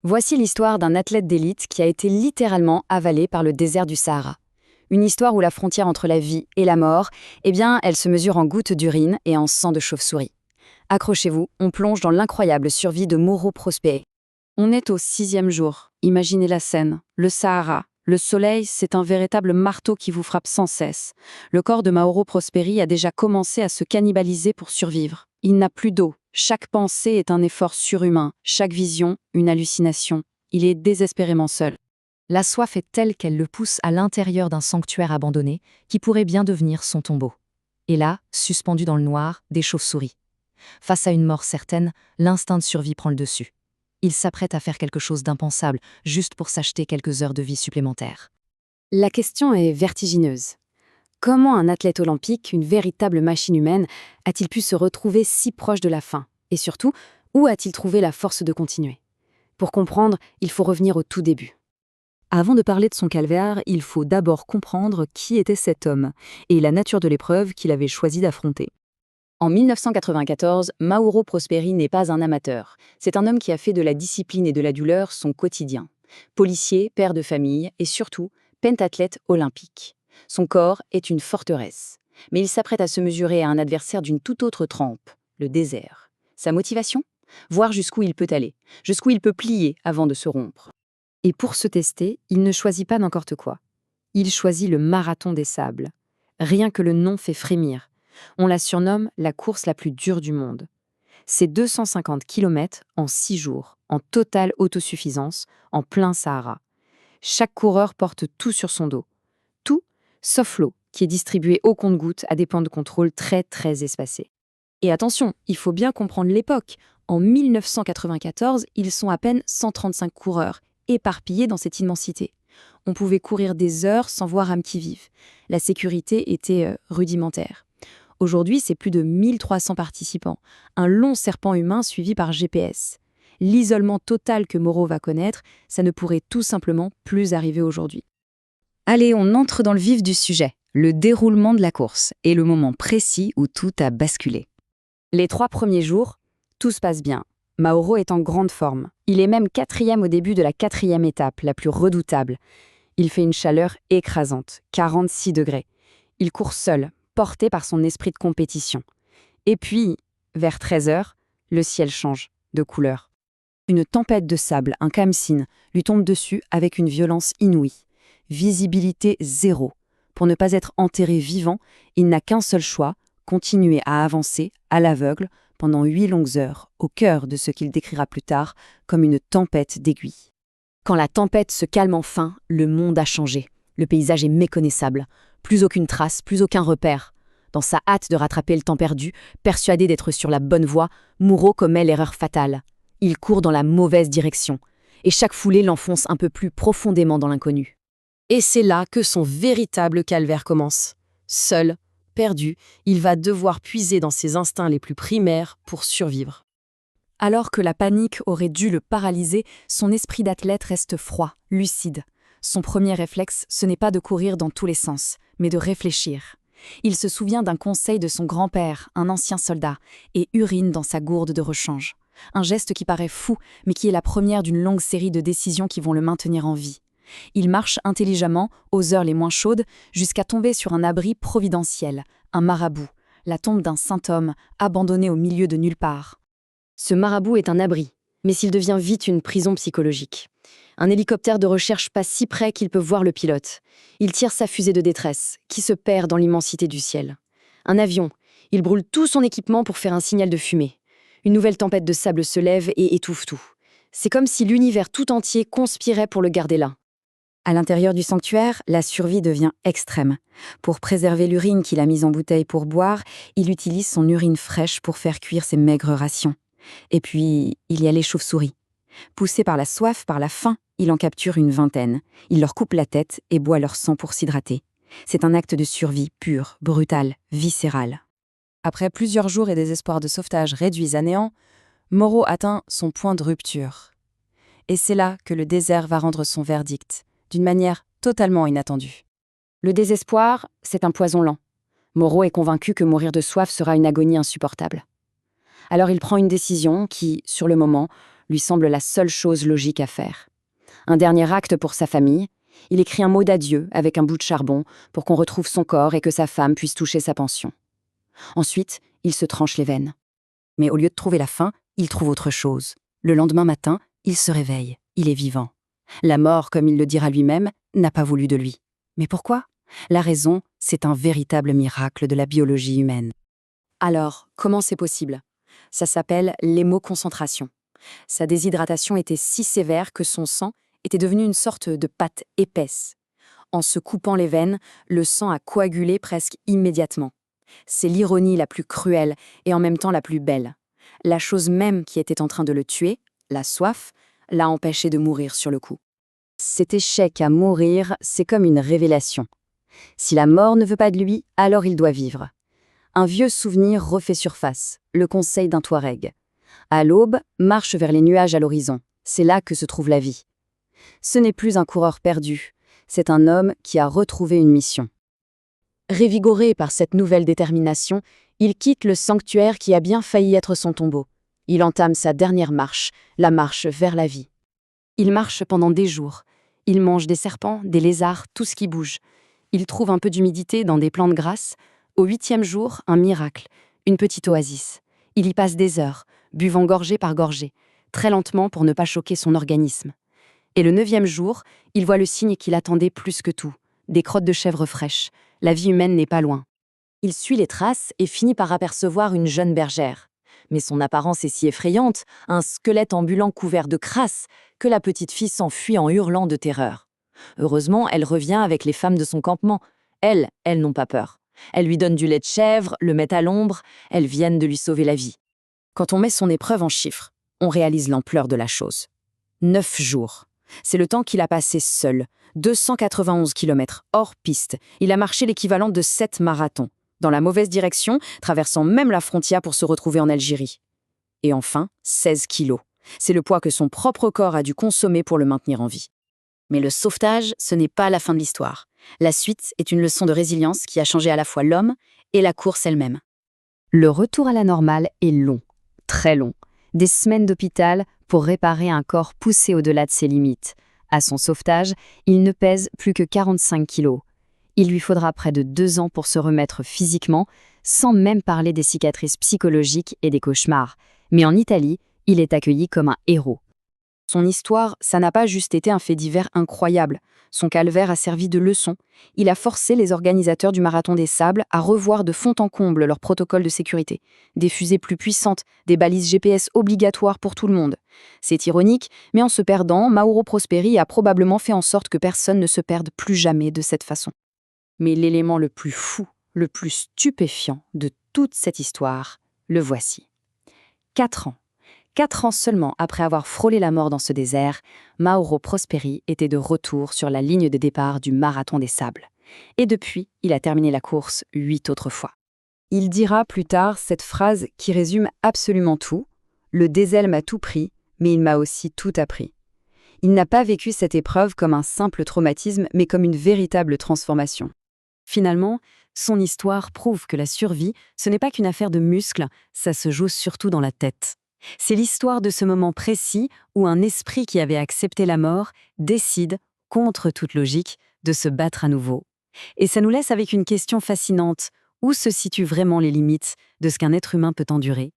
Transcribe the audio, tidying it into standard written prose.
Voici l'histoire d'un athlète d'élite qui a été littéralement avalé par le désert du Sahara. Une histoire où la frontière entre la vie et la mort, elle se mesure en gouttes d'urine et en sang de chauve-souris. Accrochez-vous, on plonge dans l'incroyable survie de Mauro Prosperi. On est au 6e jour. Imaginez la scène. Le Sahara. Le soleil, c'est un véritable marteau qui vous frappe sans cesse. Le corps de Mauro Prosperi a déjà commencé à se cannibaliser pour survivre. Il n'a plus d'eau. Chaque pensée est un effort surhumain. Chaque vision, une hallucination. Il est désespérément seul. La soif est telle qu'elle le pousse à l'intérieur d'un sanctuaire abandonné qui pourrait bien devenir son tombeau. Et là, suspendu dans le noir, des chauves-souris. Face à une mort certaine, l'instinct de survie prend le dessus. Il s'apprête à faire quelque chose d'impensable, juste pour s'acheter quelques heures de vie supplémentaires. La question est vertigineuse. Comment un athlète olympique, une véritable machine humaine, a-t-il pu se retrouver si proche de la fin? Et surtout, où a-t-il trouvé la force de continuer? Pour comprendre, il faut revenir au tout début. Avant de parler de son calvaire, il faut d'abord comprendre qui était cet homme et la nature de l'épreuve qu'il avait choisi d'affronter. En 1994, Mauro Prosperi n'est pas un amateur. C'est un homme qui a fait de la discipline et de la douleur son quotidien. Policier, père de famille et surtout, pentathlète olympique. Son corps est une forteresse. Mais il s'apprête à se mesurer à un adversaire d'une toute autre trempe, le désert. Sa motivation? Voir jusqu'où il peut aller, jusqu'où il peut plier avant de se rompre. Et pour se tester, il ne choisit pas n'importe quoi. Il choisit le marathon des sables. Rien que le nom fait frémir. On la surnomme la course la plus dure du monde. C'est 250 km en 6 jours, en totale autosuffisance, en plein Sahara. Chaque coureur porte tout sur son dos. Tout, sauf l'eau, qui est distribuée au compte-gouttes à des points de contrôle très très espacés. Et attention, il faut bien comprendre l'époque. En 1994, ils sont à peine 135 coureurs, éparpillés dans cette immensité. On pouvait courir des heures sans voir âme qui vive. La sécurité était rudimentaire. Aujourd'hui, c'est plus de 1300 participants, un long serpent humain suivi par GPS. L'isolement total que Mauro va connaître, ça ne pourrait tout simplement plus arriver aujourd'hui. Allez, on entre dans le vif du sujet, le déroulement de la course et le moment précis où tout a basculé. Les 3 premiers jours, tout se passe bien. Mauro est en grande forme. Il est même 4e au début de la 4e étape, la plus redoutable. Il fait une chaleur écrasante, 46 degrés. Il court seul, porté par son esprit de compétition. Et puis, vers 13h, le ciel change de couleur. Une tempête de sable, un khamsin, lui tombe dessus avec une violence inouïe. Visibilité zéro. Pour ne pas être enterré vivant, il n'a qu'un seul choix, continuer à avancer, à l'aveugle, pendant 8 longues heures, au cœur de ce qu'il décrira plus tard comme une tempête d'aiguilles. Quand la tempête se calme enfin, le monde a changé. Le paysage est méconnaissable. Plus aucune trace, plus aucun repère. Dans sa hâte de rattraper le temps perdu, persuadé d'être sur la bonne voie, Mauro commet l'erreur fatale. Il court dans la mauvaise direction. Et chaque foulée l'enfonce un peu plus profondément dans l'inconnu. Et c'est là que son véritable calvaire commence. Seul, perdu, il va devoir puiser dans ses instincts les plus primaires pour survivre. Alors que la panique aurait dû le paralyser, son esprit d'athlète reste froid, lucide. Son premier réflexe, ce n'est pas de courir dans tous les sens, mais de réfléchir. Il se souvient d'un conseil de son grand-père, un ancien soldat, et urine dans sa gourde de rechange. Un geste qui paraît fou, mais qui est la première d'une longue série de décisions qui vont le maintenir en vie. Il marche intelligemment, aux heures les moins chaudes, jusqu'à tomber sur un abri providentiel, un marabout, la tombe d'un saint homme, abandonné au milieu de nulle part. Ce marabout est un abri, mais s'il devient vite une prison psychologique. Un hélicoptère de recherche passe si près qu'il peut voir le pilote. Il tire sa fusée de détresse, qui se perd dans l'immensité du ciel. Un avion, il brûle tout son équipement pour faire un signal de fumée. Une nouvelle tempête de sable se lève et étouffe tout. C'est comme si l'univers tout entier conspirait pour le garder là. À l'intérieur du sanctuaire, la survie devient extrême. Pour préserver l'urine qu'il a mise en bouteille pour boire, il utilise son urine fraîche pour faire cuire ses maigres rations. Et puis, il y a les chauves-souris. Poussé par la soif, par la faim, il en capture une vingtaine. Il leur coupe la tête et boit leur sang pour s'hydrater. C'est un acte de survie pur, brutal, viscéral. Après plusieurs jours et des espoirs de sauvetage réduits à néant, Mauro atteint son point de rupture. Et c'est là que le désert va rendre son verdict, d'une manière totalement inattendue. Le désespoir, c'est un poison lent. Mauro est convaincu que mourir de soif sera une agonie insupportable. Alors il prend une décision qui, sur le moment, lui semble la seule chose logique à faire. Un dernier acte pour sa famille, il écrit un mot d'adieu avec un bout de charbon pour qu'on retrouve son corps et que sa femme puisse toucher sa pension. Ensuite, il se tranche les veines. Mais au lieu de trouver la faim, il trouve autre chose. Le lendemain matin, il se réveille, il est vivant. La mort, comme il le dira lui-même, n'a pas voulu de lui. Mais pourquoi ? La raison, c'est un véritable miracle de la biologie humaine. Alors, comment c'est possible ? Ça s'appelle l'hémoconcentration. Sa déshydratation était si sévère que son sang était devenu une sorte de pâte épaisse. En se coupant les veines, le sang a coagulé presque immédiatement. C'est l'ironie la plus cruelle et en même temps la plus belle. La chose même qui était en train de le tuer, la soif, l'a empêché de mourir sur le coup. Cet échec à mourir, c'est comme une révélation. Si la mort ne veut pas de lui, alors il doit vivre. Un vieux souvenir refait surface, le conseil d'un Touareg. À l'aube, marche vers les nuages à l'horizon. C'est là que se trouve la vie. Ce n'est plus un coureur perdu, c'est un homme qui a retrouvé une mission. Révigoré par cette nouvelle détermination, il quitte le sanctuaire qui a bien failli être son tombeau. Il entame sa dernière marche, la marche vers la vie. Il marche pendant des jours. Il mange des serpents, des lézards, tout ce qui bouge. Il trouve un peu d'humidité dans des plantes grasses. Au 8e jour, un miracle, une petite oasis. Il y passe des heures, buvant gorgée par gorgée, très lentement pour ne pas choquer son organisme. Et le 9e jour, il voit le signe qu'il attendait plus que tout, des crottes de chèvre fraîches. La vie humaine n'est pas loin. Il suit les traces et finit par apercevoir une jeune bergère. Mais son apparence est si effrayante, un squelette ambulant couvert de crasse, que la petite fille s'enfuit en hurlant de terreur. Heureusement, elle revient avec les femmes de son campement. Elles n'ont pas peur. Elles lui donnent du lait de chèvre, le mettent à l'ombre, elles viennent de lui sauver la vie. Quand on met son épreuve en chiffres, on réalise l'ampleur de la chose. 9 jours. C'est le temps qu'il a passé seul. 291 km hors piste. Il a marché l'équivalent de 7 marathons, dans la mauvaise direction, traversant même la frontière pour se retrouver en Algérie. Et enfin, 16 kilos. C'est le poids que son propre corps a dû consommer pour le maintenir en vie. Mais le sauvetage, ce n'est pas la fin de l'histoire. La suite est une leçon de résilience qui a changé à la fois l'homme et la course elle-même. Le retour à la normale est long, très long. Des semaines d'hôpital pour réparer un corps poussé au-delà de ses limites. À son sauvetage, il ne pèse plus que 45 kilos. Il lui faudra près de 2 ans pour se remettre physiquement, sans même parler des cicatrices psychologiques et des cauchemars. Mais en Italie, il est accueilli comme un héros. Son histoire, ça n'a pas juste été un fait divers incroyable. Son calvaire a servi de leçon. Il a forcé les organisateurs du Marathon des Sables à revoir de fond en comble leurs protocoles de sécurité. Des fusées plus puissantes, des balises GPS obligatoires pour tout le monde. C'est ironique, mais en se perdant, Mauro Prosperi a probablement fait en sorte que personne ne se perde plus jamais de cette façon. Mais l'élément le plus fou, le plus stupéfiant de toute cette histoire, le voici. 4 ans. 4 ans seulement après avoir frôlé la mort dans ce désert, Mauro Prosperi était de retour sur la ligne de départ du Marathon des Sables. Et depuis, il a terminé la course 8 autres fois. Il dira plus tard cette phrase qui résume absolument tout. « Le désel m'a tout pris, mais il m'a aussi tout appris. » Il n'a pas vécu cette épreuve comme un simple traumatisme, mais comme une véritable transformation. Finalement, son histoire prouve que la survie, ce n'est pas qu'une affaire de muscles, ça se joue surtout dans la tête. C'est l'histoire de ce moment précis où un esprit qui avait accepté la mort décide, contre toute logique, de se battre à nouveau. Et ça nous laisse avec une question fascinante. Où se situent vraiment les limites de ce qu'un être humain peut endurer ?